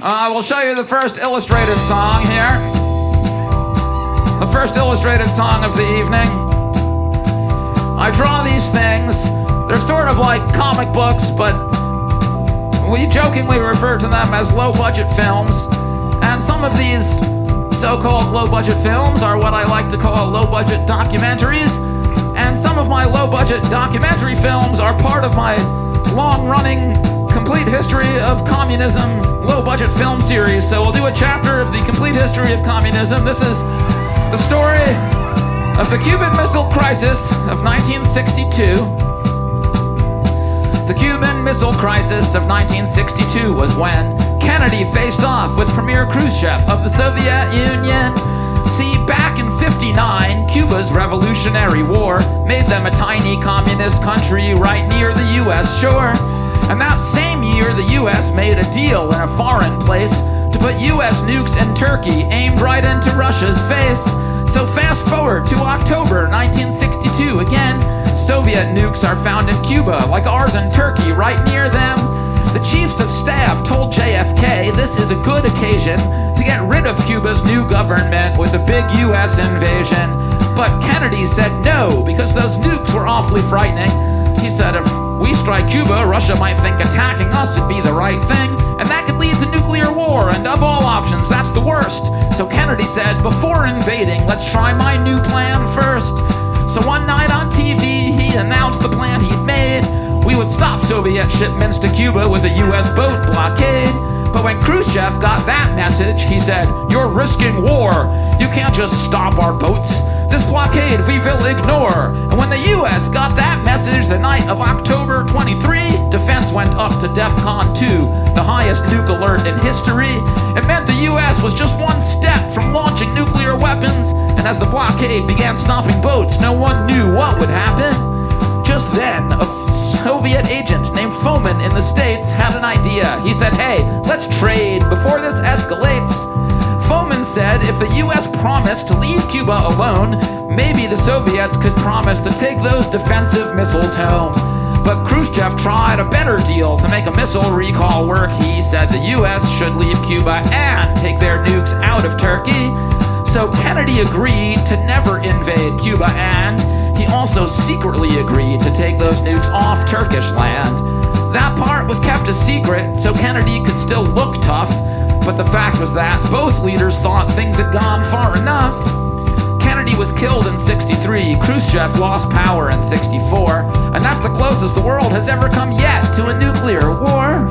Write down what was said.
I will show you the first illustrated song here. The first illustrated song of the evening. I draw these things. They're sort of like comic books, but we jokingly refer to them as low-budget films. And some of these so-called low-budget films are what I like to call low-budget documentaries. And some of my low-budget documentary films are part of my long-running complete history of communism low-budget film series. So we'll do a chapter of the complete history of communism. This is the story of the Cuban Missile Crisis of 1962. The Cuban Missile Crisis of 1962 was when Kennedy faced off with Premier Khrushchev of the Soviet Union. See, back in '59, Cuba's Revolutionary War made them a tiny communist country right near the U.S. shore. And that same year, the U.S. made a deal in a foreign place to put U.S. nukes in Turkey aimed right into Russia's face. So fast forward to October 1962 again. Soviet nukes are found in Cuba, like ours in Turkey, right near them. The chiefs of staff told JFK this is a good occasion to get rid of Cuba's new government with a big U.S. invasion. But Kennedy said no, because those nukes were awfully frightening. He said if we strike Cuba, Russia might think attacking us would be the right thing, and that could lead to nuclear war, and of all options, that's the worst. So Kennedy said, before invading, let's try my new plan first. So one night on TV, he announced the plan he'd made. We would stop Soviet shipments to Cuba with a U.S. boat blockade. But when Khrushchev got that message, he said, you're risking war. You can't just stop our boats. This blockade we will ignore. And when the U.S. got that message the night of October 23, defense went up to DEFCON 2, the highest nuke alert in history. It meant the U.S. was just one step from launching nuclear weapons. And as the blockade began stopping boats, no one knew what would happen. Just then, a Soviet agent named Fomin in the States had an idea. He said, hey, let's trade before this escalates. Fomin said if the U.S. promised to leave Cuba alone, maybe the Soviets could promise to take those defensive missiles home. But Khrushchev tried a better deal to make a missile recall work. He said the U.S. should leave Cuba and take their nukes out of Turkey. So Kennedy agreed to never invade Cuba, and he also secretly agreed to take those nukes off Turkish land. That part was kept a secret, so Kennedy could still look tough. But the fact was that both leaders thought things had gone far enough. Kennedy was killed in '63, Khrushchev lost power in '64, and that's the closest the world has ever come yet to a nuclear war.